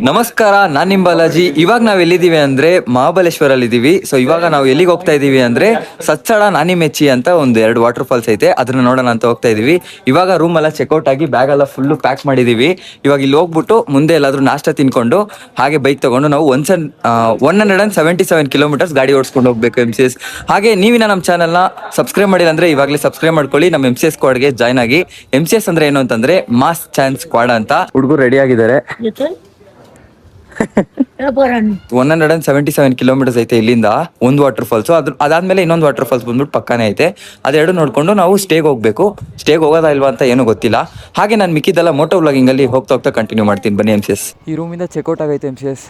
ನಮಸ್ಕಾರ, ನಾನ್ ನಿಮ್ ಬಾಲಾಜಿ. ಇವಾಗ ನಾವ್ ಎಲ್ಲಿದ್ದೀವಿ ಅಂದ್ರೆ ಮಹಾಬಲೇಶ್ವರಲ್ಲಿ ಇದೀವಿ. ಸೊ ಇವಾಗ ನಾವು ಎಲ್ಲಿಗೆ ಹೋಗ್ತಾ ಇದೀವಿ ಅಂದ್ರೆ ಸಚ್ಚಳ ನಾನಿ ಮೆಚ್ಚಿ ಅಂತ ಒಂದು 2 ವಾಟರ್ ಫಾಲ್ಸ್ ಐತೆ, ಅದನ್ನ ನೋಡೋಣ ಅಂತ ಹೋಗ್ತಾ ಇದೀವಿ. ಇವಾಗ ರೂಮ್ ಎಲ್ಲ ಚೆಕ್ಔಟ್ ಆಗಿ ಬ್ಯಾಗ್ ಎಲ್ಲ ಫುಲ್ ಪ್ಯಾಕ್ ಮಾಡಿದೀವಿ. ಇವಾಗ ಇಲ್ಲಿ ಹೋಗ್ಬಿಟ್ಟು ಮುಂದೆ ಎಲ್ಲಾದ್ರೂ ನಾಷ್ಟ ತಿನ್ಕೊಂಡು ಹಾಗೆ ಬೈಕ್ ತಗೊಂಡು ನಾವು 177 ಕಿಲೋಮೀಟರ್ಸ್ ಗಾಡಿ ಓಡಿಸ್ಕೊಂಡು ಹೋಗ್ಬೇಕು MCS. ಹಾಗೆ ನೀವಿನ ನಮ್ಮ ಚಾನಲ್ನ ಸಬ್ಸ್ಕ್ರೈಬ್ ಮಾಡಿಲ್ಲ ಅಂದ್ರೆ ಇವಾಗಲೇ ಸಬ್ಸ್ಕ್ರೈಬ್ ಮಾಡ್ಕೊಳ್ಳಿ. ನಮ್ಮ MCS ಸ್ಕ್ವಾಡ್ಗೆ ಜಾಯ್ನ್ ಆಗಿ. MCS ಅಂದ್ರೆ ಏನು ಅಂತಂದ್ರೆ ಮಾಸ್ ಚಾನ್ಸ್ ಸ್ಕ್ವಾಡ್ ಅಂತ. ಹುಡುಗರು ರೆಡಿ ಆಗಿದ್ದಾರೆ. 177 ಕಿಲೋಮೀಟರ್ಸ್ ಐತೆ ಇಲ್ಲಿಂದ ಒಂದು ವಾಟರ್ ಫಾಲ್ಸ್. ಅದಾದ್ಮೇಲೆ ಇನ್ನೊಂದು ವಾಟರ್ ಫಾಲ್ಸ್ ಬಂದ್ಬಿಟ್ಟು ಪಕ್ಕನೇ ಐತೆ. ಅದೆರಡು ನೋಡ್ಕೊಂಡು ನಾವು ಸ್ಟೇಗೆ ಹೋಗ್ಬೇಕು. ಸ್ಟೇಗೆ ಹೋಗೋದಾ ಇಲ್ವಾ ಅಂತ ಏನೂ ಗೊತ್ತಿಲ್ಲ. ಹಾಗೆ ನಾನು ಮಿಕ್ಕಿದೆಲ್ಲ ಮೋಟೋ ವ್ಲಾಗಿಂಗ್ ಅಲ್ಲಿ ಹೋಗ್ತಾ ಕಂಟಿನ್ಯೂ ಮಾಡ್ತೀನಿ. ಬನ್ನಿ MCS. ಈ ರೂಮಿಂದ ಚೆಕ್ಔಟ್ ಆಗೈತೆ MCS.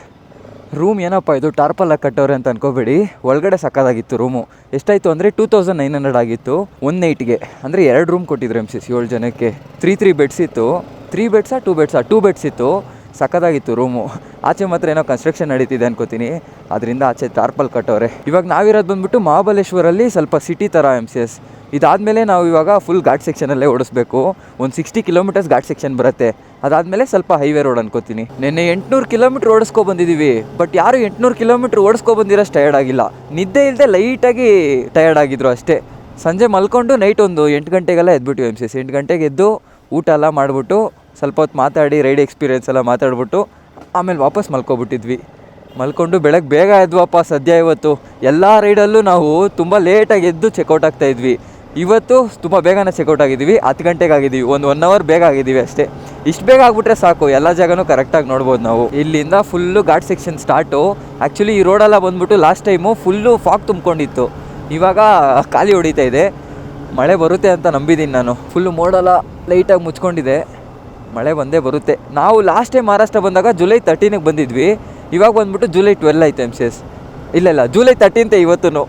ರೂಮ್ ಏನಪ್ಪ ಇದು ಟಾರ್ಪಲ್ ಕಟ್ಟವ್ರೆ ಅಂತ ಅನ್ಕೋಬೇಡಿ. ಒಳಗಡೆ ಸಕ್ಕದಾಗಿತ್ತು ರೂಮು. ಎಷ್ಟಾಯಿತು ಅಂದರೆ 2900 ಆಗಿತ್ತು 1 ನೈಟ್ಗೆ. ಅಂದರೆ 2 ರೂಮ್ ಕೊಟ್ಟಿದ್ರು MCS 7 ಜನಕ್ಕೆ. 3 ಬೆಡ್ಸ್ ಇತ್ತು. 3 ಬೆಡ್ಸಾ 2 ಬೆಡ್ಸ್ ಇತ್ತು. ಸಕ್ಕದಾಗಿತ್ತು ರೂಮು. ಆಚೆ ಮಾತ್ರ ಏನೋ ಕನ್ಸ್ಟ್ರಕ್ಷನ್ ನಡೀತಿದೆ ಅನ್ಕೋತೀನಿ, ಅದರಿಂದ ಆಚೆ ಟಾರ್ಪಲ್ ಕಟ್ಟವ್ರೆ. ಇವಾಗ ನಾವಿರೋದು ಬಂದ್ಬಿಟ್ಟು ಮಹಾಬಲೇಶ್ವರಲ್ಲಿ ಸ್ವಲ್ಪ ಸಿಟಿ ಥರ MCS. ಇದಾದಮೇಲೆ ನಾವು ಇವಾಗ ಫುಲ್ ಘಾಟ್ ಸೆಕ್ಷನಲ್ಲೇ ಓಡಿಸ್ಬೇಕು. ಒಂದು 60 ಕಿಲೋಮೀಟರ್ಸ್ ಘಾಟ್ ಸೆಕ್ಷನ್ ಬರುತ್ತೆ. ಅದಾದಮೇಲೆ ಸ್ವಲ್ಪ ಹೈವೇ ರೋಡ್ ಅನ್ಕೋತೀನಿ. ನಿನ್ನೆ 800 ಕಿಲೋಮೀಟ್ರ್ ಓಡಿಸ್ಕೊ ಬಂದಿದ್ದೀವಿ. ಬಟ್ ಯಾರು 800 ಕಿಲೋಮೀಟ್ರ್ ಓಡಿಸ್ಕೊ ಬಂದಿರೋಷ್ಟು ಟಯರ್ಡ್ ಆಗಿಲ್ಲ. ನಿದ್ದೆ ಇಲ್ಲದೆ ಲೈಟಾಗಿ ಟಯರ್ಡ್ ಆಗಿದ್ರು ಅಷ್ಟೇ. ಸಂಜೆ ಮಲ್ಕೊಂಡು ನೈಟ್ ಒಂದು 8 ಗಂಟೆಗೆಲ್ಲ ಎದ್ಬಿಟ್ಟು MCS 8 ಗಂಟೆಗೆ ಎದ್ದು ಊಟ ಎಲ್ಲ ಮಾಡಿಬಿಟ್ಟು ಸ್ವಲ್ಪ ಹೊತ್ತು ಮಾತಾಡಿ ರೈಡ್ ಎಕ್ಸ್ಪೀರಿಯೆನ್ಸ್ ಎಲ್ಲ ಮಾತಾಡ್ಬಿಟ್ಟು ಆಮೇಲೆ ವಾಪಸ್ ಮಲ್ಕೊಬಿಟ್ಟಿದ್ವಿ. ಮಲ್ಕೊಂಡು ಬೆಳಗ್ಗೆ ಬೇಗ ಎದ್ವಪ್ಪ ಸದ್ಯ. ಇವತ್ತು ಎಲ್ಲ ರೈಡಲ್ಲೂ ನಾವು ತುಂಬ ಲೇಟಾಗಿ ಎದ್ದು ಚೆಕ್ಔಟ್ ಆಗ್ತಾಯಿದ್ವಿ. ಇವತ್ತು ತುಂಬ ಬೇಗನೆ ಚೆಕ್ಔಟ್ ಆಗಿದ್ದೀವಿ. 10 ಗಂಟೆಗೆ ಆಗಿದ್ದೀವಿ. ಒಂದು 1 ಅವರ್ ಬೇಗ ಆಗಿದ್ದೀವಿ ಅಷ್ಟೇ. ಇಷ್ಟು ಬೇಗ ಆಗಿಬಿಟ್ರೆ ಸಾಕು, ಎಲ್ಲ ಜಾಗನೂ ಕರೆಕ್ಟಾಗಿ ನೋಡ್ಬೋದು ನಾವು. ಇಲ್ಲಿಂದ full ghat section start. Actually ಈ ರೋಡೆಲ್ಲ ಬಂದ್ಬಿಟ್ಟು ಲಾಸ್ಟ್ ಟೈಮು ಫುಲ್ಲು ಫಾಗ್ ತುಂಬ್ಕೊಂಡಿತ್ತು. ಇವಾಗ ಖಾಲಿ ಹೊಡಿತಾ ಇದೆ. ಮಳೆ ಬರುತ್ತೆ ಅಂತ ನಂಬಿದ್ದೀನಿ ನಾನು. ಫುಲ್ಲು ಮೋಡೆಲ್ಲ ಲೈಟಾಗಿ ಮುಚ್ಕೊಂಡಿದೆ. ಮಳೆ ಬಂದೇ ಬರುತ್ತೆ. ನಾವು ಲಾಸ್ಟ್ ಟೈಮ್ ಮಹಾರಾಷ್ಟ್ರ ಬಂದಾಗ ಜುಲೈ 13ಗೆ ಬಂದಿದ್ವಿ. ಇವಾಗ ಬಂದ್ಬಿಟ್ಟು ಜುಲೈ 12 ಆಯ್ತು MCS. ಇಲ್ಲ ಜುಲೈ 13 ಇವತ್ತು.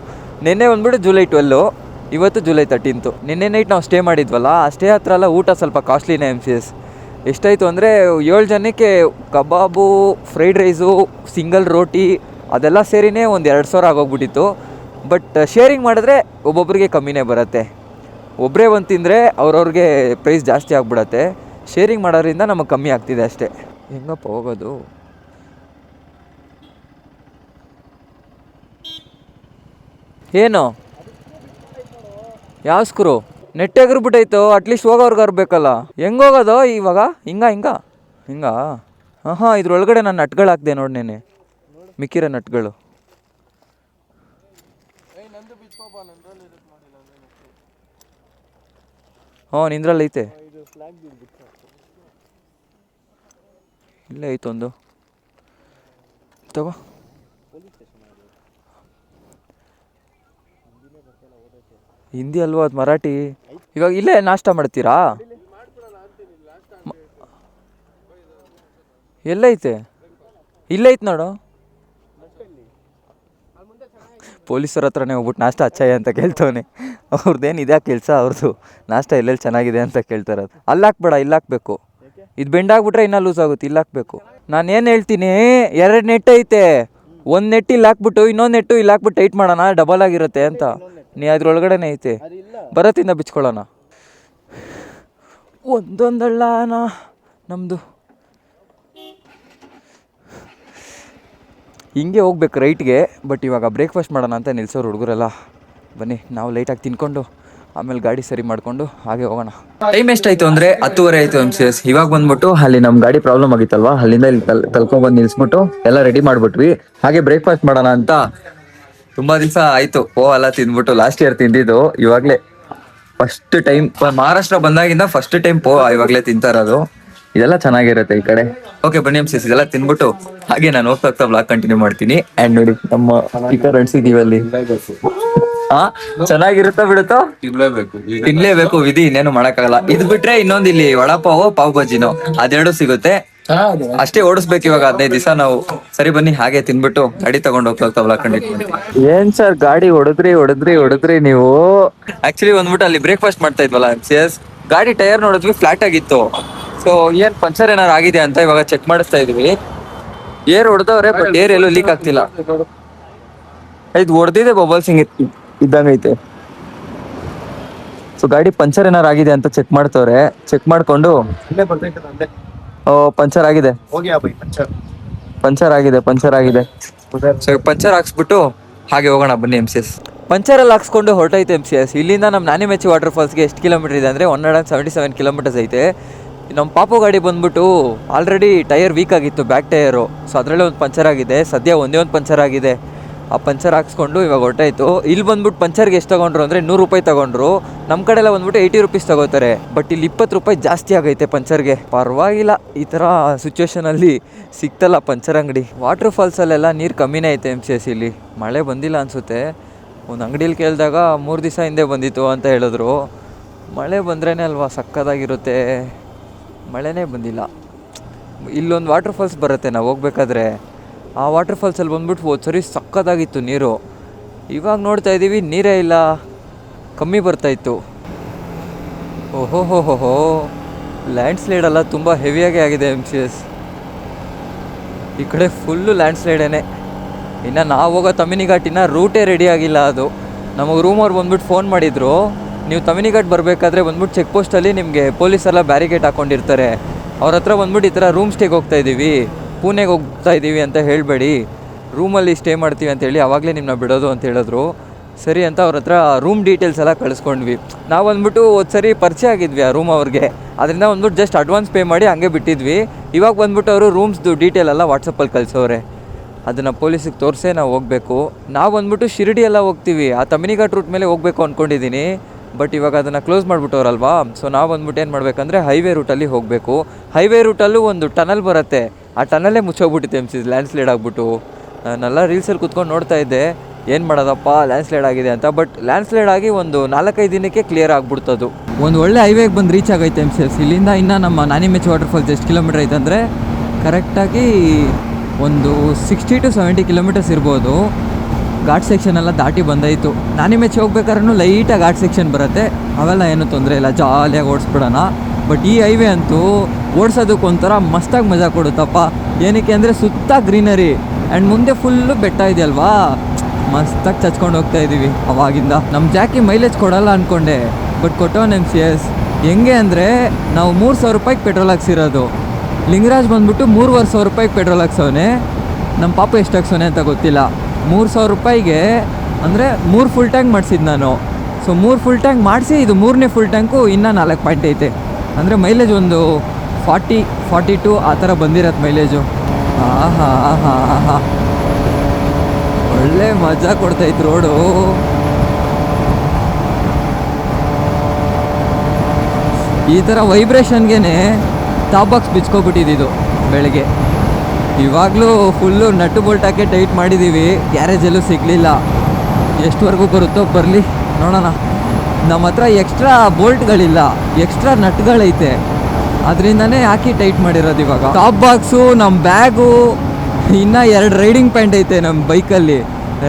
ನಿನ್ನೆ ಬಂದ್ಬಿಟ್ಟು ಜುಲೈ 12, ಇವತ್ತು ಜುಲೈ 13. ನಿನ್ನೆ ನೈಟ್ ನಾವು ಸ್ಟೇ ಮಾಡಿದ್ವಲ್ಲ, ಆ ಸ್ಟೇ ಹತ್ರ ಎಲ್ಲ ಊಟ ಸ್ವಲ್ಪ ಕಾಸ್ಟ್ಲಿನೇ MCS. ಎಷ್ಟಾಯಿತು ಅಂದರೆ 7 ಜನಕ್ಕೆ ಕಬಾಬು, ಫ್ರೈಡ್ ರೈಸು, ಸಿಂಗಲ್ ರೋಟಿ ಅದೆಲ್ಲ ಸೇರಿನೇ ಒಂದು 2000 ಆಗೋಗ್ಬಿಟ್ಟಿತ್ತು. ಬಟ್ ಶೇರಿಂಗ್ ಮಾಡಿದ್ರೆ ಒಬ್ಬೊಬ್ಬರಿಗೆ ಕಮ್ಮಿನೇ ಬರುತ್ತೆ. ಒಬ್ಬರೇ ಒಂದು ತಿಂದರೆ ಅವ್ರವ್ರಿಗೆ ಪ್ರೈಸ್ ಜಾಸ್ತಿ ಆಗಿಬಿಡತ್ತೆ. ಶೇರಿಂಗ್ ಮಾಡೋದ್ರಿಂದ ನಮಗೆ ಕಮ್ಮಿ ಆಗ್ತಿದೆ ಅಷ್ಟೇ. ಹೆಂಗಪ್ಪ ಹೋಗೋದು? ಏನು ಯಾವ ಸ್ಕ್ರೂ ನೆಟ್ ಎಗರ್ಬಿಟ್ಟೈತೋ? ಅಟ್ಲೀಸ್ಟ್ ಹೋಗೋರ್ಗೆ ಇರಬೇಕಲ್ಲ. ಹೆಂಗೆ ಹೋಗೋದು ಇವಾಗ? ಹಿಂಗ ಹಾಂ ಇದ್ರೊಳಗಡೆ ನಾನು ನಟ್ಗಳು ಹಾಕ್ದೆ ನೋಡಿ ನೆನೆ, ಮಿಕ್ಕಿರೋ ನಟ್ಗಳು. ನಿಂದ್ರಲ್ಲಿ ಐತೆ. ಇಲ್ಲೇ ಐತೊಂದು ತಗೋ. ಹಿಂದಿ ಅಲ್ವಾ ಅದು, ಮರಾಠಿ. ಇವಾಗ ಇಲ್ಲೇ ನಾಷ್ಟ ಮಾಡ್ತೀರಾ? ಎಲ್ಲೈತೆ? ಇಲ್ಲೈತೆ ನೋಡು. ಪೊಲೀಸರ ಹತ್ರನೇ ಹೋಗ್ಬಿಟ್ಟು ನಾಷ್ಟ ಅಚ್ಚಾಯ ಅಂತ ಕೇಳ್ತವನೆ. ಅವ್ರದ್ದೇನು ಇದ್ಯಾ ಕೆಲಸ? ಅವ್ರದ್ದು ನಾಷ್ಟ ಎಲ್ಲೆಲ್ಲಿ ಚೆನ್ನಾಗಿದೆ ಅಂತ ಕೇಳ್ತಾರದು. ಅಲ್ಲಾಕ್ಬೇಡ, ಇಲ್ಲಾಕ್ಬೇಕು. ಇದು ಬೆಂಡಾಗ್ಬಿಟ್ರೆ ಇನ್ನೂ ಲೂಸ್ ಆಗುತ್ತೆ. ಇಲ್ಲಾಕ್ಬೇಕು. ನಾನು ಏನು ಹೇಳ್ತೀನಿ, 2 ನೆಟ್ ಐತೆ. ಒಂದು ನೆಟ್ ಇಲ್ಲಿ ಹಾಕ್ಬಿಟ್ಟು ಇನ್ನೊಂದು ನೆಟ್ಟು ಇಲ್ಲಿ ಹಾಕ್ಬಿಟ್ಟು ಟೈಟ್ ಮಾಡೋಣ, ಡಬಲ್ ಆಗಿರುತ್ತೆ ಅಂತ. ನೀ ಅದ್ರೊಳಗಡೆನೇ ಐತೆ. ಬರತ್ತಿಂದ ಬಿಚ್ಕೊಳ್ಳೋಣ. ಒಂದೊಂದಳ್ಳನ ನಮ್ಮದು. ಹಿಂಗೆ ಹೋಗ್ಬೇಕು ರೈಟ್ಗೆ. ಬಟ್ ಇವಾಗ ಬ್ರೇಕ್ಫಾಸ್ಟ್ ಮಾಡೋಣ ಅಂತ ನಿಲ್ಸೋರು ಹುಡುಗರೆಲ್ಲ. ಬನ್ನಿ ನಾವು ಲೈಟಾಗಿ ತಿನ್ಕೊಂಡು ಆಮೇಲೆ ಗಾಡಿ ಸರಿ ಮಾಡಿಕೊಂಡು ಹಾಗೆ ಹೋಗೋಣ. ಟೈಮ್ ಎಷ್ಟಾಯಿತು ಅಂದರೆ 10:30 ಆಯಿತು MCS. ಇವಾಗ ಬಂದ್ಬಿಟ್ಟು ಅಲ್ಲಿ ನಮ್ಮ ಗಾಡಿ ಪ್ರಾಬ್ಲಮ್ ಆಗಿತ್ತಲ್ವಾ, ಅಲ್ಲಿಂದ ಇಲ್ಲಿ ತಳ್ಕೊಂಡ್ಬಂದು ನಿಲ್ಸ್ಬಿಟ್ಟು ಎಲ್ಲ ರೆಡಿ ಮಾಡಿಬಿಟ್ವಿ. ಹಾಗೆ ಬ್ರೇಕ್ಫಾಸ್ಟ್ ಮಾಡೋಣ ಅಂತ. ತುಂಬ ದಿವಸ ಆಯಿತು ಎಲ್ಲ ತಿಂದ್ಬಿಟ್ಟು. ಲಾಸ್ಟ್ ಇಯರ್ ತಿಂದಿದ್ದು, ಇವಾಗಲೇ ಫಸ್ಟ್ ಟೈಮ್ ಮಹಾರಾಷ್ಟ್ರ ಬಂದಾಗಿಂದ ಫಸ್ಟ್ ಟೈಮ್ ಇವಾಗಲೇ ತಿಂತಾ ಇರೋದು. ಇದೆಲ್ಲ ಚೆನ್ನಾಗಿರುತ್ತೆ ಈ ಕಡೆ. ಓಕೆ ಬನ್ನಿ MCS, ಇದೆಲ್ಲ ತಿನ್ಬಿಟ್ಟು ಹಾಗೆ ನಾನು ಹೋಗ್ತಾ ಬ್ಲಾಗ್ ಕಂಟಿನ್ಯೂ ಮಾಡ್ತೀನಿ. ಆ್ಯಂಡ್ ನೋಡಿ ನಮ್ಮ ಸ್ಪೀಕರ್ ಅನ್ಸಿದೀವಿ ಅಲ್ಲಿ. ಚೆನ್ನಾಗಿರುತ್ತಾ ಬಿಡುತ್ತೋ? ತಿನ್ಲೇಬೇಕು, ವಿಧಿ, ಇನ್ನೇನು ಮಾಡಕ್ಕಾಗಲ್ಲ. ಇದು ಬಿಟ್ರೆ ಇನ್ನೊಂದು ಇಲ್ಲಿ ವಡಾಪಾವು, ಪಾವ್ ಬಜ್ಜಿನೋ ಅದೆರಡು ಸಿಗುತ್ತೆ ಅಷ್ಟೇ. ಓಡಿಸ್ಬೇಕು ಇವಾಗ 15 ದಿವಸ ನಾವು. ಸರಿ ಬನ್ನಿ ಹಾಗೆ ತಿನ್ಬಿಟ್ಟು ಗಾಡಿ ತಗೊಂಡು ಹೋಗ್ತಾ ಬ್ಲಾಗ್ ಕಂಟಿನ್ಯೂ ಮಾಡ್ತೀನಿ. ಏನ್ ಸರ್ ಗಾಡಿ ಹೊಡೆದ್ರಿ ನೀವು? ಆಕ್ಚುಲಿ ಬಂದ್ಬಿಟ್ಟು ಅಲ್ಲಿ ಬ್ರೇಕ್ಫಾಸ್ಟ್ ಮಾಡ್ತಾ ಇದ್ವಲ್ಲ MCS, ಗಾಡಿ ಟೈರ್ ನೋಡಿದ್ವಿ ಫ್ಲಾಟ್ ಆಗಿತ್ತು. ಸೊ ಏನ್ ಪಂಚರ್ ಏನಾರು ಆಗಿದೆ ಅಂತ ಇವಾಗ ಚೆಕ್ ಮಾಡಿಸ್ತಾ ಇದೀವಿ. ಏರ್ ಹೊಡೆದವ್ರೆ, ಬಟ್ ಏರ್ ಎಲ್ಲೂ ಲೀಕ್ ಆಗ್ತಿಲ್ಲ. ಇದು ಹೊಡೆದಿದೆ, ಬಬಲ್ಸಿಂಗ್ ಇದ್ದಂಗೈತೆ. ಸೊ ಗಾಡಿ ಪಂಚರ್ ಏನಾರು ಆಗಿದೆ ಅಂತ ಚೆಕ್ ಮಾಡ್ತವ್ರೆ. ಚೆಕ್ ಮಾಡ್ಕೊಂಡು ಪಂಚರ್ ಆಗಿದೆ. ಪಂಚರ್ ಆಗಿದೆ. ಸೊ ಪಂಚರ್ ಹಾಕ್ಸ್ಬಿಟ್ಟು ಹಾಗೆ ಹೋಗೋಣ ಬನ್ನಿ MCS. ಪಂಚರಲ್ಲಿ ಹಾಕ್ಸ್ಕೊಂಡು ಹೊರಟೈತೆ MCS. ಇಲ್ಲಿಂದ ನಮ್ಮ ನಾನಿಮೆಚ್ಚಿ ವಾಟರ್ ಫಾಲ್ಸ್ಗೆ ಎಷ್ಟು ಕಿಲೋಮೀಟರ್ ಇದೆ ಅಂದರೆ 177 ಕಿಲೋಮೀಟರ್ಸ್ ಐತೆ. ನಮ್ಮ ಪಾಪು ಗಾಡಿ ಬಂದ್ಬಿಟ್ಟು ಆಲ್ರೆಡಿ ಟೈರ್ ವೀಕ್ ಆಗಿತ್ತು, ಬ್ಯಾಕ್ ಟೈರು. ಸೊ ಅದರಲ್ಲೇ ಒಂದು ಪಂಚರ್ ಆಗಿದೆ. ಸದ್ಯ ಒಂದೇ ಒಂದು ಪಂಚರ್ ಆಗಿದೆ. ಆ ಪಂಚರ್ ಹಾಕ್ಸ್ಕೊಂಡು ಇವಾಗ ಹೊರಟಾಯ್ತು. ಇಲ್ಲಿ ಬಂದ್ಬಿಟ್ಟು ಪಂಚರ್ಗೆ ಎಷ್ಟು ತೊಗೊಂಡ್ರು ಅಂದರೆ 100 ರೂಪಾಯಿ ತೊಗೊಂಡ್ರು. ನಮ್ಮ ಕಡೆ ಎಲ್ಲ ಬಂದ್ಬಿಟ್ಟು 80 ರುಪೀಸ್ ತೊಗೋತಾರೆ. ಬಟ್ ಇಲ್ಲಿ 20 ರೂಪಾಯಿ ಜಾಸ್ತಿ ಆಗೈತೆ ಪಂಚರ್ಗೆ. ಪರವಾಗಿಲ್ಲ, ಈ ಥರ ಸಿಚುವೇಷನಲ್ಲಿ ಸಿಕ್ತಲ್ಲ ಪಂಚರ್ ಅಂಗಡಿ. ವಾಟರ್ ಫಾಲ್ಸಲ್ಲೆಲ್ಲ ನೀರು ಕಮ್ಮಿನೇ ಐತೆ MCS. ಇಲ್ಲಿ ಮಳೆ ಬಂದಿಲ್ಲ ಅನಿಸುತ್ತೆ. ಒಂದು ಅಂಗಡೀಲಿ ಕೇಳಿದಾಗ 3 ದಿವಸ ಹಿಂದೆ ಬಂದಿತ್ತು ಅಂತ ಹೇಳಿದ್ರು. ಮಳೆ ಬಂದ್ರೇ ಅಲ್ವಾ ಸಕ್ಕತ್ತಾಗಿರುತ್ತೆ. ಮಳೆನೇ ಬಂದಿಲ್ಲ. ಇಲ್ಲೊಂದು ವಾಟರ್ ಫಾಲ್ಸ್ ಬರುತ್ತೆ ನಾವು ಹೋಗ್ಬೇಕಾದ್ರೆ. ಆ ವಾಟರ್ ಫಾಲ್ಸಲ್ಲಿ ಬಂದ್ಬಿಟ್ಟು ಹೋದ ಸರಿ ಸಕ್ಕತ್ತಾಗಿತ್ತು ನೀರು. ಇವಾಗ ನೋಡ್ತಾ ಇದ್ದೀವಿ ನೀರೇ ಇಲ್ಲ, ಕಮ್ಮಿ ಬರ್ತಾಯಿತ್ತು. ಓಹೋ ಲ್ಯಾಂಡ್ ಸ್ಲೈಡೆಲ್ಲ ತುಂಬ ಹೆವಿಯಾಗಿ ಆಗಿದೆ MCS. ಈ ಕಡೆ ಫುಲ್ಲು ಲ್ಯಾಂಡ್ ಸ್ಲೈಡೇನೆ. ಇನ್ನು ನಾವು ಹೋಗೋ ತಮಿನಿ ಘಾಟಿನ ರೂಟೇ ರೆಡಿ ಆಗಿಲ್ಲ. ಅದು ನಮಗೆ ರೂಮವ್ರು ಬಂದ್ಬಿಟ್ಟು ಫೋನ್ ಮಾಡಿದರು, ನೀವು ತಮಿನಿ ಘಾಟ್ ಬರಬೇಕಾದ್ರೆ ಬಂದ್ಬಿಟ್ಟು ಚೆಕ್ ಪೋಸ್ಟಲ್ಲಿ ನಿಮಗೆ ಪೊಲೀಸೆಲ್ಲ ಬ್ಯಾರಿಕೇಡ್ ಹಾಕ್ಕೊಂಡಿರ್ತಾರೆ, ಅವ್ರ ಹತ್ರ ಬಂದ್ಬಿಟ್ಟು ಈ ಥರ ರೂಮ್ ಸ್ಟೇಗೆ ಹೋಗ್ತಾ ಇದ್ದೀವಿ, ಪುಣೆಗೆ ಹೋಗ್ತಾ ಇದ್ದೀವಿ ಅಂತ ಹೇಳಬೇಡಿ, ರೂಮಲ್ಲಿ ಸ್ಟೇ ಮಾಡ್ತೀವಿ ಅಂತೇಳಿ ಆವಾಗಲೇ ನಿಮ್ಮನ್ನ ಬಿಡೋದು ಅಂತ ಹೇಳಿದ್ರು. ಸರಿ ಅಂತ ಅವ್ರ ಹತ್ರ ರೂಮ್ ಡೀಟೇಲ್ಸ್ ಎಲ್ಲ ಕಳಿಸ್ಕೊಂಡ್ವಿ. ನಾವು ಬಂದ್ಬಿಟ್ಟು ಒಂದು ಸರಿ ಪರಿಚಯ ಆಗಿದ್ವಿ ಆ ರೂಮ್ ಅವ್ರಿಗೆ, ಅದರಿಂದ ಬಂದ್ಬಿಟ್ಟು ಜಸ್ಟ್ ಅಡ್ವಾನ್ಸ್ ಪೇ ಮಾಡಿ ಹಂಗೆ ಬಿಟ್ಟಿದ್ವಿ. ಇವಾಗ ಬಂದ್ಬಿಟ್ಟು ಅವರು ರೂಮ್ಸ್ದು ಡೀಟೇಲ್ ಎಲ್ಲ ವಾಟ್ಸಪ್ಪಲ್ಲಿ ಕಳಿಸೋರೆ. ಅದನ್ನು ಪೊಲೀಸಿಗೆ ತೋರಿಸೇ ನಾವು ಹೋಗಬೇಕು. ನಾವು ಬಂದ್ಬಿಟ್ಟು ಶಿರಡಿ ಎಲ್ಲ ಹೋಗ್ತೀವಿ, ಆ ತಮಿನಿ ಘಾಟ್ ರೂಟ್ ಮೇಲೆ ಹೋಗಬೇಕು ಅಂದ್ಕೊಂಡಿದ್ದೀನಿ. ಬಟ್ ಇವಾಗ ಅದನ್ನು ಕ್ಲೋಸ್ ಮಾಡಿಬಿಟ್ಟವ್ರಲ್ವಾ. ಸೊ ನಾವು ಬಂದ್ಬಿಟ್ಟು ಏನು ಮಾಡಬೇಕಂದ್ರೆ ಹೈವೇ ರೂಟಲ್ಲಿ ಹೋಗಬೇಕು. ಹೈವೇ ರೂಟಲ್ಲೂ ಒಂದು ಟನಲ್ ಬರುತ್ತೆ, ಆ ಟನಲ್ಲೇ ಮುಚ್ಚೋಗ್ಬಿಟ್ಟಿತ್ತು MCS ಲ್ಯಾಂಡ್ ಸ್ಲೈಡ್ ಆಗಿಬಿಟ್ಟು. ನಾನೆಲ್ಲ ರೀಲ್ಸಲ್ಲಿ ಕೂತ್ಕೊಂಡು ನೋಡ್ತಾ ಇದ್ದೆ, ಏನು ಮಾಡೋದಪ್ಪ ಲ್ಯಾಂಡ್ ಸ್ಲೈಡ್ ಆಗಿದೆ ಅಂತ. ಬಟ್ ಲ್ಯಾಂಡ್ ಸ್ಲೈಡ್ ಆಗಿ ಒಂದು 4-5 ದಿನಕ್ಕೆ ಕ್ಲಿಯರ್ ಆಗಿಬಿಡ್ತದು. ಒಂದು ಒಳ್ಳೆ ಹೈವೇಗೆ ಬಂದು ರೀಚ್ ಆಗೈತೆ MCS. ಇಲ್ಲಿಂದ ಇನ್ನು ನಮ್ಮ ನಾನಿಮೆಚ್ಚಿ ವಾಟರ್ ಫಾಲ್ಸ್ ಎಷ್ಟು ಕಿಲೋಮೀಟರ್ ಐತೆ ಅಂದರೆ ಕರೆಕ್ಟಾಗಿ ಒಂದು 60 to 70 ಕಿಲೋಮೀಟರ್ಸ್ ಇರ್ಬೋದು. ಘಾಟ್ ಸೆಕ್ಷನ್ ಎಲ್ಲ ದಾಟಿ ಬಂದಾಯಿತು. ನಾನಿಮೆಚ್ಚಿ ಹೋಗ್ಬೇಕಾದ್ರೂ ಲೈಟಾಗಿ ಘಾಟ್ ಸೆಕ್ಷನ್ ಬರುತ್ತೆ, ಅವೆಲ್ಲ ಏನೂ ತೊಂದರೆ ಇಲ್ಲ, ಜಾಲಿಯಾಗಿ ಓಡಿಸ್ಬಿಡೋಣ. ಬಟ್ ಈ ಹೈವೇ ಅಂತೂ ಓಡಿಸೋದಕ್ಕೆ ಒಂಥರ ಮಸ್ತಾಗಿ ಮಜಾ ಕೊಡುತ್ತಪ್ಪ. ಏನಕ್ಕೆ ಅಂದರೆ ಸುತ್ತ ಗ್ರೀನರಿ ಆ್ಯಂಡ್ ಮುಂದೆ ಫುಲ್ಲು ಬೆಟ್ಟ ಇದೆಯಲ್ವಾ, ಮಸ್ತಾಗಿ ಚಚ್ಕೊಂಡು ಹೋಗ್ತಾ ಇದ್ದೀವಿ. ಅವಾಗಿಂದ ನಮ್ಮ ಜಾಕಿ ಮೈಲೇಜ್ ಕೊಡೋಲ್ಲ ಅಂದ್ಕೊಂಡೆ, ಬಟ್ ಕೊಟ್ಟವನು MCS. ಹೆಂಗೆ ಅಂದರೆ ನಾವು 3,000 ರೂಪಾಯಿಗೆ ಪೆಟ್ರೋಲ್ ಹಾಕ್ಸಿರೋದು, ಲಿಂಗರಾಜ್ ಬಂದ್ಬಿಟ್ಟು 3,500 ರೂಪಾಯಿಗೆ ಪೆಟ್ರೋಲ್ ಹಾಕ್ಸೋನೆ. ನಮ್ಮ ಪಾಪ ಎಷ್ಟು ಹಾಕ್ಸೋನೆ ಅಂತ ಗೊತ್ತಿಲ್ಲ. 3,000 ರೂಪಾಯಿಗೆ ಅಂದರೆ 3 ಫುಲ್ ಟ್ಯಾಂಕ್ ಮಾಡಿಸಿದ್ದು ನಾನು. ಸೊ 3 ಫುಲ್ ಟ್ಯಾಂಕ್ ಮಾಡಿಸಿ ಇದು 3ನೇ ಫುಲ್ ಟ್ಯಾಂಕು ಇನ್ನೂ 4 ಪಾಯಿಂಟ್ ಐತೆ. ಅಂದರೆ ಮೈಲೇಜ್ ಒಂದು 40-42 ಆ ಥರ ಬಂದಿರತ್ತೆ ಮೈಲೇಜು. ಆಹಾ ಒಳ್ಳೆ ಮಜಾ ಕೊಡ್ತೈತೆ ರೋಡು. ಈ ಥರ ವೈಬ್ರೇಷನ್ಗೆ ಟಾಪ್ ಬಾಕ್ಸ್ ಬಿಚ್ಕೊಬಿಟ್ಟಿದ್ದು ಬೆಳಗ್ಗೆ. ಇವಾಗಲೂ ಫುಲ್ಲು ನಟ್ಟು ಬೋಲ್ಟ್ ಹಾಕಿ ಟೈಟ್ ಮಾಡಿದ್ದೀವಿ, ಗ್ಯಾರೇಜಲ್ಲೂ ಸಿಗಲಿಲ್ಲ. ಎಷ್ಟುವರೆಗೂ ಬರುತ್ತೋ ಬರಲಿ ನೋಡೋಣ. ನಮ್ಮ ಹತ್ರ ಎಕ್ಸ್ಟ್ರಾ ಬೋಲ್ಟ್ಗಳಿಲ್ಲ, ಎಕ್ಸ್ಟ್ರಾ ನಟ್ಗಳೈತೆ, ಅದರಿಂದನೇ ಹಾಕಿ ಟೈಟ್ ಮಾಡಿರೋದು. ಇವಾಗ ಟಾಪ್ ಬಾಕ್ಸು, ನಮ್ಮ ಬ್ಯಾಗು, ಇನ್ನೂ 2 ರೈಡಿಂಗ್ ಪ್ಯಾಂಟ್ ಐತೆ ನಮ್ಮ ಬೈಕಲ್ಲಿ.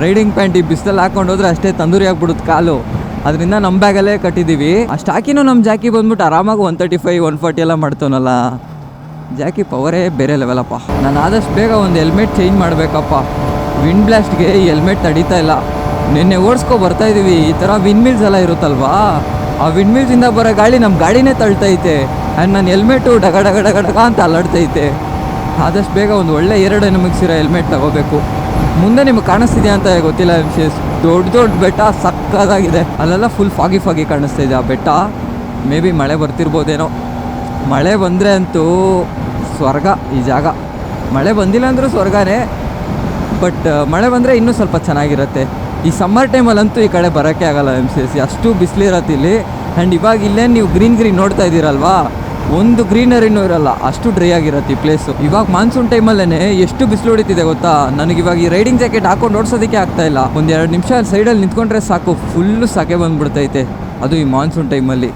ರೈಡಿಂಗ್ ಪ್ಯಾಂಟ್ ಈ ಬಿಸಿಲಲ್ಲಿ ಹಾಕೊಂಡು ಹೋದ್ರೆ ಅಷ್ಟೇ ತಂದೂರಿ ಆಗ್ಬಿಡುತ್ತೆ ಕಾಲು, ಅದರಿಂದ ನಮ್ಮ ಬ್ಯಾಗಲ್ಲೇ ಕಟ್ಟಿದ್ದೀವಿ. ಅಷ್ಟು ಹಾಕಿನೂ ನಮ್ಮ ಜಾಕಿ ಬಂದ್ಬಿಟ್ಟು ಆರಾಮಾಗಿ 135-140 ಎಲ್ಲ ಮಾಡ್ತವನಲ್ಲ. ಜಾಕಿ ಪವರೇ ಬೇರೆ ಲೆವೆಲಪ್ಪ. ನಾನು ಆದಷ್ಟು ಬೇಗ ಒಂದು ಹೆಲ್ಮೆಟ್ ಚೇಂಜ್ ಮಾಡಬೇಕಪ್ಪ. ವಿಂಡ್ ಬ್ಲಾಸ್ಟ್ಗೆ ಈ ಹೆಲ್ಮೆಟ್ ತಡೀತಾ ಇಲ್ಲ. ನಿನ್ನೆ ಬರ್ತಾಯಿದ್ದೀವಿ, ಈ ಥರ ವಿಂಡ್ ಮಿಲ್ಸ್ ಎಲ್ಲ ಇರುತ್ತಲ್ವಾ, ಆ ವಿಂಡ್ ಮಿಲ್ಸಿಂದ ಬರೋ ಗಾಳಿ ನಮ್ಮ ಗಾಡಿನೇ ತಳ್ತೈತೆ. ಆ್ಯಂಡ್ ನನ್ನ ಹೆಲ್ಮೆಟು ಡಗ ಡಗ ಡಗ ಡಗ ಅಂತ ಅಲ್ಲಾಡ್ತೈತೆ. ಆದಷ್ಟು ಬೇಗ ಒಂದು ಒಳ್ಳೆ 2 ನಮಗಿಸಿರೋ ಹೆಲ್ಮೆಟ್ ತಗೋಬೇಕು. ಮುಂದೆ ನಿಮಗೆ ಕಾಣಿಸ್ತಿದೆಯಾ ಅಂತ ಗೊತ್ತಿಲ್ಲ MCS, ದೊಡ್ಡ ಬೆಟ್ಟ ಸಕ್ಕದಾಗಿದೆ. ಅಲ್ಲೆಲ್ಲ ಫುಲ್ ಫಾಗಿ ಕಾಣಿಸ್ತಾ ಇದೆ ಆ ಬೆಟ್ಟ. ಮೇ ಬಿ ಮಳೆ ಬರ್ತಿರ್ಬೋದೇನೋ. ಮಳೆ ಬಂದರೆ ಅಂತೂ ಸ್ವರ್ಗ ಈ ಜಾಗ. ಮಳೆ ಬಂದಿಲ್ಲ ಅಂದರೂ ಸ್ವರ್ಗನೇ, ಬಟ್ ಮಳೆ ಬಂದರೆ ಇನ್ನೂ ಸ್ವಲ್ಪ ಚೆನ್ನಾಗಿರುತ್ತೆ. ಈ ಸಮ್ಮರ್ ಟೈಮಲ್ಲಂತೂ ಈ ಕಡೆ ಬರೋಕ್ಕೆ ಆಗಲ್ಲ MCS, ಅಷ್ಟು ಬಿಸಿಲಿರತ್ತೆ ಇಲ್ಲಿ. ಆ್ಯಂಡ್ ಇವಾಗ ಇಲ್ಲೇ ನೀವು ಗ್ರೀನ್ ನೋಡ್ತಾ ಇದ್ದೀರಲ್ವಾ, ಒಂದು ಗ್ರೀನರಿನೂ ಇರಲ್ಲ, ಅಷ್ಟು ಡ್ರೈ ಆಗಿರುತ್ತೆ ಈ ಪ್ಲೇಸು. ಇವಾಗ ಮಾನ್ಸೂನ್ ಟೈಮಲ್ಲೇ ಎಷ್ಟು ಬಿಸಿಲು ಹೊಡಿತಿದೆ ಗೊತ್ತಾ. ನನಗಿವಾಗ ಈ ರೈಡಿಂಗ್ ಜಾಕೆಟ್ ಹಾಕೊಂಡು ಓಡಿಸೋದಕ್ಕೆ ಆಗ್ತಾಯಿಲ್ಲ. ಒಂದು 2 ನಿಮಿಷ ಸೈಡಲ್ಲಿ ನಿಂತ್ಕೊಂಡ್ರೆ ಸಾಕು, ಫುಲ್ಲು ಸಾಕೆ ಬಂದುಬಿಡ್ತೈತೆ, ಅದು ಈ ಮಾನ್ಸೂನ್ ಟೈಮಲ್ಲಿ.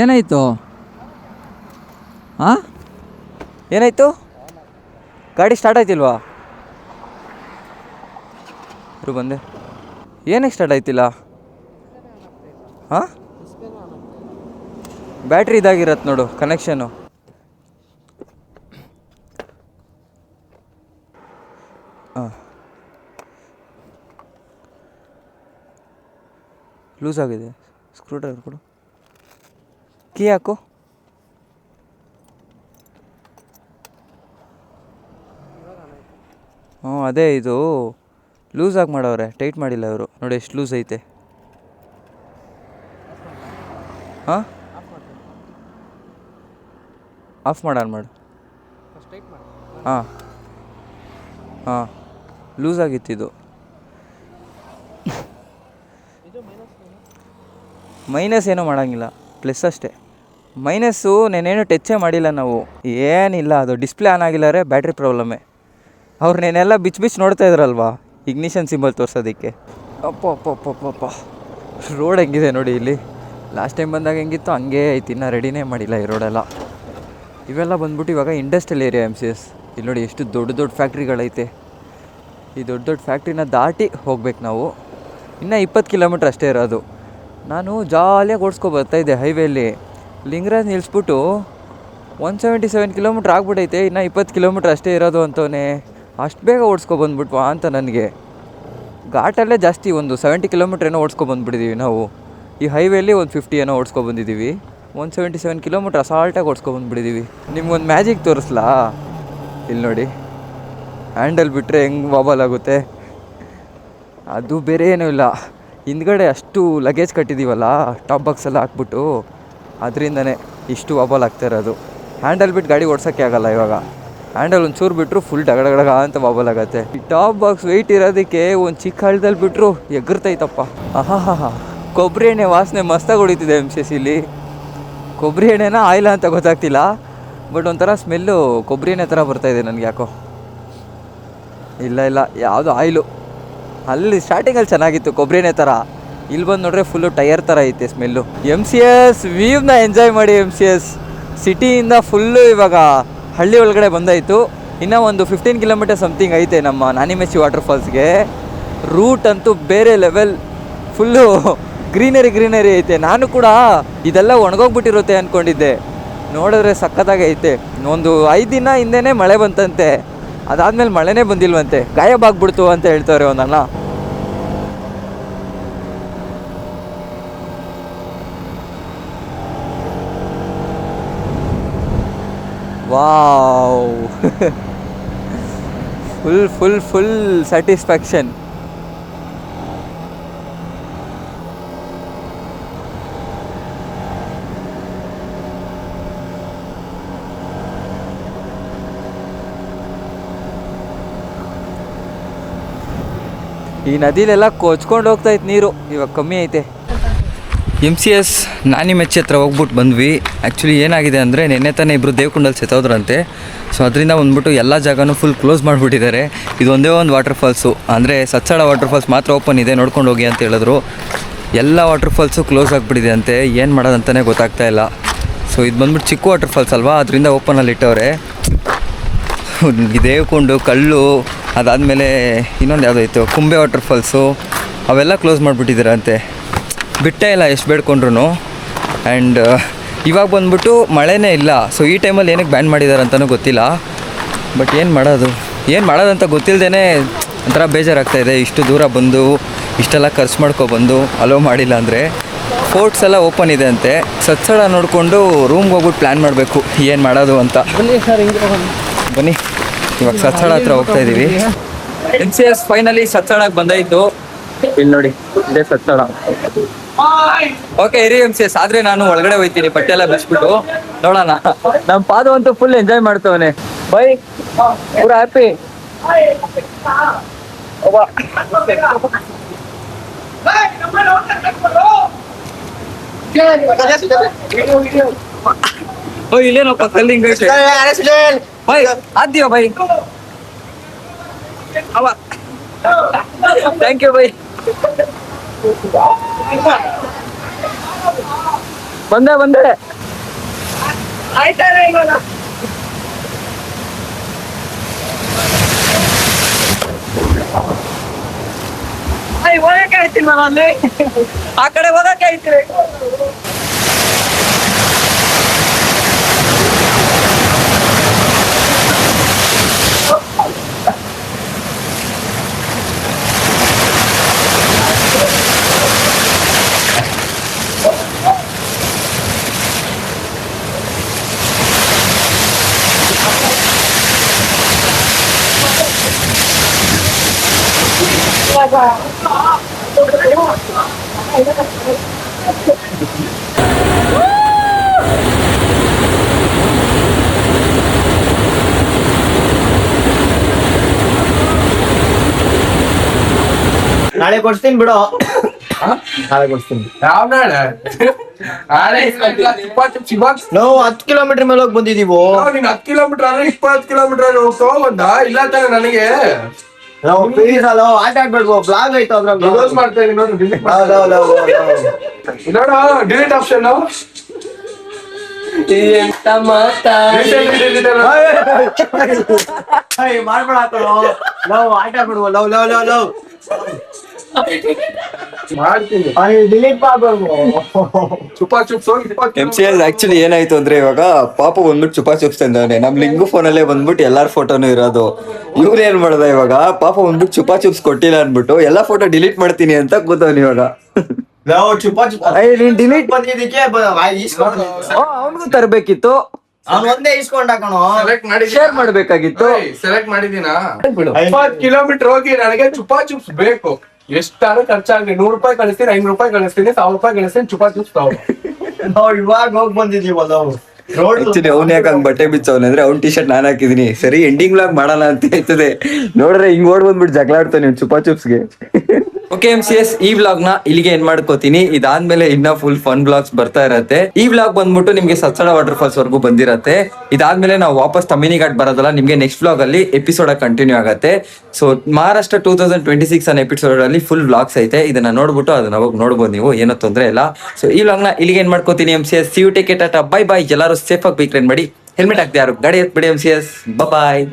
ಏನಾಯಿತು? ಹಾಂ, ಏನಾಯಿತು? ಗಾಡಿ ಸ್ಟಾರ್ಟ್ ಆಯ್ತಿಲ್ವಾ? ಬಂದೆ, ಏನಕ್ಕೆ ಸ್ಟಾರ್ಟ್ ಆಯ್ತಿಲ್ಲ? ಹಾಂ, ಬ್ಯಾಟ್ರಿ ಇದಾಗಿರತ್ತೆ ನೋಡು, ಕನೆಕ್ಷನು. ಹಾಂ, ಲೂಸ್ ಆಗಿದೆ. ಸ್ಕ್ರೂ ಡ್ರೈವರ್ ಕೊಡು, ಕೀ ಹಾಕು. ಹ್ಞೂ ಅದೇ ಇದು ಲೂಸಾಗಿ ಮಾಡವ್ರೆ, ಟೈಟ್ ಮಾಡಿಲ್ಲ ಇವರು. ನೋಡಿ ಎಷ್ಟು ಲೂಸ್ ಐತೆ. ಹಾಂ ಆಫ್ ಮಾಡು, ಆನ್ ಮಾಡು. ಹಾಂ ಹಾಂ ಲೂಸಾಗಿತ್ತಿದು. ಮೈನಸ್ ಏನೂ ಮಾಡೋಂಗಿಲ್ಲ, ಪ್ಲಸ್ ಅಷ್ಟೇ. ಮೈನಸ್ಸು ನಾನೇನು ಟಚ್ಚೇ ಮಾಡಿಲ್ಲ ನಾವು, ಏನಿಲ್ಲ. ಅದು ಡಿಸ್ಪ್ಲೇ ಆನ್ ಆಗಿಲ್ಲಾರೆ ಬ್ಯಾಟ್ರಿ ಪ್ರಾಬ್ಲಮ್ಮೇ. ಅವ್ರು ನೆನೆಲ್ಲ ಬಿಚ್ಚಿ ನೋಡ್ತಾ ಇದ್ರಲ್ವಾ ಇಗ್ನಿಷನ್ ಸಿಂಬಲ್ ತೋರ್ಸೋದಕ್ಕೆ. ಅಪ್ಪ ಅಪ್ಪ ಅಪ್ಪ ಅಪ್ಪ ರೋಡ್ ಹೆಂಗಿದೆ ನೋಡಿ ಇಲ್ಲಿ. ಲಾಸ್ಟ್ ಟೈಮ್ ಬಂದಾಗ ಹೆಂಗಿತ್ತು ಹಂಗೇ ಐತಿ, ಇನ್ನೂ ರೆಡಿನೇ ಮಾಡಿಲ್ಲ ಈ ರೋಡೆಲ್ಲ. ಇವೆಲ್ಲ ಬಂದ್ಬಿಟ್ಟು ಇವಾಗ ಇಂಡಸ್ಟ್ರಿಯಲ್ ಏರಿಯಾ MCS. ಇಲ್ಲಿ ನೋಡಿ ಎಷ್ಟು ದೊಡ್ಡ ದೊಡ್ಡ ಫ್ಯಾಕ್ಟ್ರಿಗಳೈತೆ. ಈ ದೊಡ್ಡ ದೊಡ್ಡ ಫ್ಯಾಕ್ಟ್ರಿನ ದಾಟಿ ಹೋಗ್ಬೇಕು ನಾವು. ಇನ್ನೂ 20 ಕಿಲೋಮೀಟ್ರ್ ಅಷ್ಟೇ ಇರೋದು. ನಾನು ಜಾಲಿಯಾಗಿ ಓಡಿಸ್ಕೊಬರ್ತಾಯಿದ್ದೆ ಹೈವೇಲಿ. ಲಿಂಗರಾಜ್ ನಿಲ್ಲಿಸ್ಬಿಟ್ಟು 177 ಕಿಲೋಮೀಟ್ರ್ ಆಗ್ಬಿಟ್ಟೈತೆ, ಇನ್ನೂ 20 ಕಿಲೋಮೀಟ್ರ್ ಅಷ್ಟೇ ಇರೋದು ಅಂತವೇ. ಅಷ್ಟು ಬೇಗ ಓಡಿಸ್ಕೊಬಂದ್ಬಿಟ್ವಾ ಅಂತ ನನಗೆ. ಘಾಟಲ್ಲೇ ಜಾಸ್ತಿ, ಒಂದು 70 ಕಿಲೋಮೀಟ್ರ್ ಏನೋ ಓಡಿಸ್ಕೊಬಂದ್ಬಿಟ್ಟಿದ್ದೀವಿ ನಾವು. ಈ ಹೈವೇಲಿ ಒಂದು 50 ಏನೋ ಓಡಿಸ್ಕೊಬಂದಿದ್ದೀವಿ. 177 ಕಿಲೋಮೀಟ್ರ್ ಅಸಾಲ್ಟಾಗಿ ಓಡಿಸ್ಕೊಬಂದ್ಬಿಟ್ಟಿದ್ದೀವಿ. ನಿಮ್ಗೊಂದು ಮ್ಯಾಜಿಕ್ ತೋರಿಸ್ಲಾ? ಇಲ್ಲಿ ನೋಡಿ, ಹ್ಯಾಂಡಲ್ ಬಿಟ್ಟರೆ ಹೆಂಗೆ ವಾಬಲ್ ಆಗುತ್ತೆ. ಅದು ಬೇರೆ ಏನೂ ಇಲ್ಲ, ಹಿಂದ್ಗಡೆ ಅಷ್ಟು ಲಗೇಜ್ ಕಟ್ಟಿದ್ದೀವಲ್ಲ ಟಾಪ್ ಬಾಕ್ಸೆಲ್ಲ ಹಾಕ್ಬಿಟ್ಟು, ಅದರಿಂದನೇ ಇಷ್ಟು ವಾಬಲ್ ಆಗ್ತಾ ಇರೋದು. ಹ್ಯಾಂಡಲ್ ಬಿಟ್ಟು ಗಾಡಿ ಓಡ್ಸೋಕ್ಕೆ ಆಗಲ್ಲ ಇವಾಗ. ಹ್ಯಾಂಡಲ್ ಒಂಚೂರು ಬಿಟ್ಟರು ಫುಲ್ ಡಗಡಗಡಗ ಅಂತ ವಾಬಲ್ ಆಗುತ್ತೆ. ಈ ಟಾಪ್ ಬಾಕ್ಸ್ ವೆಯ್ಟ್ ಇರೋದಕ್ಕೆ ಒಂದು ಚಿಕ್ಕ ಹಳ್ಳದಲ್ಲಿ ಬಿಟ್ಟರು ಎಗರ್ತೈತಪ್ಪ. ಆಹಾ ಕೊಬ್ಬರಿ ಎಣ್ಣೆ ವಾಸನೆ ಮಸ್ತಾಗಿ ಹೊಡಿತಿದೆ MCS ಇಲ್ಲಿ. ಕೊಬ್ಬರಿ ಎಣ್ಣೆನ ಆಯಿಲ ಅಂತ ಗೊತ್ತಾಗ್ತಿಲ್ಲ, ಬಟ್ ಒಂಥರ ಸ್ಮೆಲ್ಲು ಕೊಬ್ಬರಿ ಎಣ್ಣೆ ಥರ ಬರ್ತಾಯಿದೆ ನನಗೆ ಯಾಕೋ. ಇಲ್ಲ ಯಾವುದು ಆಯಿಲು. ಅಲ್ಲಿ ಸ್ಟಾರ್ಟಿಂಗಲ್ಲಿ ಚೆನ್ನಾಗಿತ್ತು ಕೊಬ್ಬರಿ ಎಣ್ಣೆ ಥರ, ಇಲ್ಲಿ ಬಂದು ನೋಡ್ರೆ ಫುಲ್ಲು ಟಯರ್ ಥರ ಐತೆ ಸ್ಮೆಲ್ಲು. MCS ವ್ಯೂವ್ನ ಎಂಜಾಯ್ ಮಾಡಿ. MCS ಸಿಟಿಯಿಂದ ಫುಲ್ಲು ಇವಾಗ ಹಳ್ಳಿ ಒಳಗಡೆ ಬಂದಾಯಿತು. ಇನ್ನೂ ಒಂದು 15 ಕಿಲೋಮೀಟರ್ ಸಮಥಿಂಗ್ ಐತೆ ನಮ್ಮ ನಾನಿಮೆಚ್ಚಿ ವಾಟರ್ ಫಾಲ್ಸ್ಗೆ. ರೂಟ್ ಅಂತೂ ಬೇರೆ ಲೆವೆಲ್, ಫುಲ್ಲು ಗ್ರೀನರಿ ಐತೆ. ನಾನು ಕೂಡ ಇದೆಲ್ಲ ಒಣಗೋಗ್ಬಿಟ್ಟಿರುತ್ತೆ ಅಂದ್ಕೊಂಡಿದ್ದೆ, ನೋಡಿದ್ರೆ ಸಖತ್ತಾಗಿ ಐತೆ. ಒಂದು 5 ದಿನ ಹಿಂದೆನೇ ಮಳೆ ಬಂತಂತೆ, ಅದಾದಮೇಲೆ ಮಳೆನೇ ಬಂದಿಲ್ವಂತೆ, ಗಾಯಬಾಗ್ಬಿಡ್ತು ಅಂತ ಹೇಳ್ತಾರೆ ಒಂದಲ್ಲ. Wow full satisfaction. ಈ ನದಿಲೆಲ್ಲ ಕೊಚ್ಕೊಂಡು ಹೋಗ್ತಾಯಿತ್ತು ನೀರು, ಇವಾಗ ಕಮ್ಮಿ ಐತೆ. MCS ನಾನಿಮೆಚ್ಚಿ ಹತ್ರ ಹೋಗ್ಬಿಟ್ಟು ಬಂದ್ವಿ. ಆ್ಯಕ್ಚುಲಿ ಏನಾಗಿದೆ ಅಂದರೆ ನೆನ್ನೆ ತಾನೇ ಇಬ್ಬರು ದೇವಕುಂಡಲ್ಲಿ ಸೆತ್ತೋದ್ರಂತೆ. ಸೊ ಅದರಿಂದ ಬಂದ್ಬಿಟ್ಟು ಎಲ್ಲ ಜಾಗನೂ ಫುಲ್ ಕ್ಲೋಸ್ ಮಾಡಿಬಿಟ್ಟಿದ್ದಾರೆ. ಇದು ಒಂದೇ ಒಂದು ವಾಟರ್ ಫಾಲ್ಸು, ಅಂದರೆ ಸತ್ಸಾಳ ವಾಟರ್ ಫಾಲ್ಸ್ ಮಾತ್ರ ಓಪನ್ ಇದೆ, ನೋಡ್ಕೊಂಡು ಹೋಗಿ ಅಂತ ಹೇಳಿದ್ರು. ಎಲ್ಲ ವಾಟರ್ ಫಾಲ್ಸು ಕ್ಲೋಸ್ ಆಗಿಬಿಟ್ಟಿದೆ ಅಂತೆ, ಏನು ಮಾಡೋದಂತಲೇ ಗೊತ್ತಾಗ್ತಾ ಇಲ್ಲ. ಸೊ ಇದು ಬಂದ್ಬಿಟ್ಟು ಚಿಕ್ಕ ವಾಟರ್ ಫಾಲ್ಸ್ ಅಲ್ವಾ, ಅದರಿಂದ ಓಪನಲ್ಲಿ ಇಟ್ಟವ್ರೆ. ದೇವಕುಂಡು, ಕಲ್ಲು, ಅದಾದಮೇಲೆ ಇನ್ನೊಂದು ಯಾವುದೋ ಇತ್ತು ಕುಂಬೆ ವಾಟರ್ ಫಾಲ್ಸು, ಅವೆಲ್ಲ ಕ್ಲೋಸ್ ಮಾಡಿಬಿಟ್ಟಿದ್ದಾರೆ ಅಂತೆ. ಬಿಟ್ಟೇ ಇಲ್ಲ ಎಷ್ಟು ಬೇಡ್ಕೊಂಡ್ರು. ಆ್ಯಂಡ್ ಇವಾಗ ಬಂದ್ಬಿಟ್ಟು ಮಳೆನೇ ಇಲ್ಲ. ಸೊ ಈ ಟೈಮಲ್ಲಿ ಏನಕ್ಕೆ ಬ್ಯಾನ್ ಮಾಡಿದ್ದಾರೆ ಅಂತಲೂ ಗೊತ್ತಿಲ್ಲ. ಬಟ್ ಏನು ಮಾಡೋದಂತ ಗೊತ್ತಿಲ್ಲದೇ ಒಂಥರ ಬೇಜಾರಾಗ್ತಾಯಿದೆ. ಇಷ್ಟು ದೂರ ಬಂದು ಇಷ್ಟೆಲ್ಲ ಖರ್ಚು ಮಾಡ್ಕೊಬಂದು ಅಲೋ ಮಾಡಿಲ್ಲ ಅಂದರೆ. ಫೋರ್ಟ್ಸ್ ಎಲ್ಲ ಓಪನ್ ಇದೆ ಅಂತೆ. ಸತ್ಸಳ ನೋಡಿಕೊಂಡು ರೂಮ್ಗೆ ಹೋಗ್ಬಿಟ್ಟು ಪ್ಲ್ಯಾನ್ ಮಾಡಬೇಕು ಏನು ಮಾಡೋದು ಅಂತ. ಬನ್ನಿ ಇವಾಗ ಸತ್ಸಳ ಹತ್ರ ಹೋಗ್ತಾ ಇದ್ದೀವಿ. MCS ಫೈನಲಿ ಸತ್ಸಳಕ್ಕೆ ಬಂದಾಯಿತು. ಇಲ್ಲಿ ನೋಡಿ, ಇದೇ ಸತ್ಸಳ. ಓಕೆ ಇರಿ MCS, ಆದರೆ ನಾನು ಒಳಗಡೆ ಹೋಗ್ತೀನಿ, ಬಟ್ಟೆ ಎಲ್ಲ ಬಿಚ್ಬಿಟ್ಟು ನೋಡೋಣ. ನಮ್ಮ ಪಾದ ಅಂತೂ ಫುಲ್ ಎಂಜಾಯ್ ಮಾಡ್ತವನೆ. ಬೈ ಪೂರ ಹ್ಯಾಪಿ. ಓ ಇಲ್ಲೇನಪ್ಪ ಕಲ್ಲಿಂಗ್ ಬೈ ಆದ್ಯೋ ಬೈ. Thank you bye. ಬಂದೆ ಆಯ್ತಾರೆ. ಹೋಗಕ್ಕೆ ಆಯ್ತಿಲ್ಲ ಅಲ್ಲಿ, ಆ ಕಡೆ ಹೋಗಕ್ಕೆ ಆಯ್ತಿರಿ. ನಾಳೆ ಕೊಡ್ಸ್ತೀನಿ ಬಿಡು. ನಾಳೆ ಕೊಡ್ಸ್ತೀನಿ. ಯಾವ ನಾಳೆ? ನಾಳೆ ನಾವು 10 ಕಿಲೋಮೀಟರ್ ಮೇಲೆ ಹೋಗಿ ಬಂದಿದೀವು. ನೀನ್ 10 ಕಿಲೋಮೀಟರ್ ಅಂದ್ರೆ 20 ಕಿಲೋಮೀಟರ್ ತಗೊಂಡ ಇಲ್ಲ ತಾನೆ ನನಗೆ. ನಾವು ಪ್ಲೀಸ್ ಅಲ್ಲ ಆಟ ಆಡ್ಬೇಡ್ವು, ಬ್ಲಾಗ್ ಐತೆ ಅದ್ರಲ್ಲಿ. ಕ್ಲೋಸ್ ಮಾಡ್ತಾ ಇದೀನಿ ನೋಡು, ಡಿಲೀಟ್ ನೋಡು, ಡಿಲೀಟ್ ಆಪ್ಷನ್ ಎಂತ ಮಾತಾ ಮಾಡ್ಬೇಡ ಹಾಕೋಣ. ನಾವು ಆಟ ಆಡ್ಬೇಡ್ವು. ಲವ್ ಲವ್ ಲವ್ ಲವ್ ಮಾಡ್ತೀನಿ. ಡಿಲೀಟ್ ಮಾಡ್ಬೇಡ್ವು. ಚುಪಾ ಚುಪ್ಸ್ ಹೋಗಿ MCL ಆಕ್ಚುಲಿ ಏನಾಯ್ತು ಅಂದ್ರೆ ಇವಾಗ ಪಾಪ ಬಂದ್ಬಿಟ್ಟು ಚುಪಾ ಚುಪ್ಸ್ ತಂದವನೆ. ನಮ್ ಲಿಂಗು ಫೋನಲ್ಲೇ ಬಂದ್ಬಿಟ್ಟು ಎಲ್ಲಾರ ಫೋಟೋನು ಇರೋದು. ಇವ್ರು ಏನ್ ಮಾಡ್ದ ಇವಾಗ ಪಾಪ ಬಂದ್ಬಿಟ್ಟು ಚುಪಾ ಚುಪ್ಸ್ ಕೊಟ್ಟಿಲ್ಲ ಅನ್ಬಿಟ್ಟು ಎಲ್ಲಾ ಫೋಟೋ ಡಿಲೀಟ್ ಮಾಡ್ತೀನಿ ಅಂತ ಕೂತವ್ನ ಇವಾಗ. ನಾವು ಚುಪಾ ಚುಪ್ ನೀನ್ ಡಿಲೀಟ್ ಬಂದಿದ್ದಕ್ಕೆ ಅವನಿಗೂ ತರ್ಬೇಕಿತ್ತು, ಅವ್ನು ಒಂದೇ ಇಸ್ಕೊಂಡ ಕಣೋ. ಸೆಲೆಕ್ಟ್ ಮಾಡಿ ಶೇರ್ ಮಾಡ್ಬೇಕಾಗಿತ್ತು. ಸೆಲೆಕ್ಟ್ ಮಾಡಿದೀನಾ? 20 ಕಿಲೋಮೀಟರ್ ಹೋಗಿ ನನಗೆ ಚುಪಾ ಚುಪ್ಸ್ ಬೇಕು. ಎಷ್ಟಾರು ಖರ್ಚಾಗ್ಲಿ, 100 ರೂಪಾಯಿ ಕಳಿಸ್ತೀನಿ, 500 ರೂಪಾಯಿ ಕಳಿಸ್ತೀನಿ, 1000 ರೂಪಾಯಿ ಕಳಿಸ್ತೀನಿ, ಚುಪಾ ಚುಪ್ಸ್ ತಾವು. ನಾವು ಇವಾಗ ಹೋಗಿ ಬಂದಿದೀವಲ್ಲ ನಾವು ರೋಡ್. ಆಕ್ಚುಲಿ ಅವ್ನ ಯಾಕೆ ಹಂಗ್ ಬಟ್ಟೆ ಬಿಚ್ಚವನ ಅಂದ್ರೆ ಅವ್ನ ಟಿ ಶರ್ಟ್ ನಾನ್ ಹಾಕಿದೀನಿ. ಸರಿ ಎಂಡಿಂಗ್ ಲಾಗ್ ಮಾಡೋಣ ಅಂತ ಹೇಳ್ತದೆ, ನೋಡ್ರೆ ಹಿಂಗ್ ಓಡ್ ಬಂದ್ಬಿಟ್ಟು ಜಗಳ ಆಡ್ತಾನೆ ಚುಪಾ ಚುಪ್ಸ್ಗೆ. ಓಕೆ MCS, ಈ ವ್ಲಾಗ್ ನ ಇಲ್ಲಿಗೆ ಏನ್ ಮಾಡ್ಕೋತೀನಿ. ಇದಾದ್ಮೇಲೆ ಇನ್ನ ಫುಲ್ ಫನ್ ಬ್ಲಾಗ್ಸ್ ಬರ್ತಾ ಇರತ್ತೆ. ಈ ವ್ಲಾಗ್ ಬಂದ್ಬಿಟ್ಟು ನಿಮ್ಗೆ ಸತ್ಸಡ ವಾಟರ್ ಫಾಲ್ಸ್ ವರ್ಗೂ ಬಂದಿರತ್ತೆ. ಇದಾದ್ಮೇಲೆ ನಾವು ವಾಪಸ್ ತಮಿನಿ ಘಾಟ್ ಬರೋದಲ್ಲ, ನಿಮ್ಗೆ ನೆಕ್ಸ್ಟ್ ವ್ಲಾಗ್ ಅಲ್ಲಿ ಎಪಿಸೋಡ್ ಕಂಟಿನ್ಯೂ ಆಗತ್ತೆ. ಸೊ ಮಹಾರಾಷ್ಟ್ರ 2026 ಅನ್ನೋ ಎಪಿಸೋಡ್ ಅಲ್ಲಿ ಫುಲ್ ವ್ಲಾಗ್ಸ್ ಐತೆ. ಇದನ್ನ ನೋಡ್ಬಿಟ್ಟು ಅದನ್ನ ಅವಾಗ ನೋಡ್ಬೋದು ನೀವು, ಏನೋ ತೊಂದ್ರೆ ಇಲ್ಲ. ಸೊ ಈ ವ್ಲಾಗ್ ನ ಇಲ್ಲಿಗೆ ಏನ್ ಮಾಡ್ಕೋತೀನಿ MCS. See you take care, tata bye bye. ಎಲ್ಲರೂ ಸೇಫ್ ಆಗಿ ಬೈಕ್ ರೈಡ್ ಮಾಡಿ, ಹೆಲ್ಮೆಟ್ ಹಾಕ್ದೆ ಯಾರು ಗಾಡಿ ಎತ್ಬಿಡಿ MCS. ಬಾಯ್.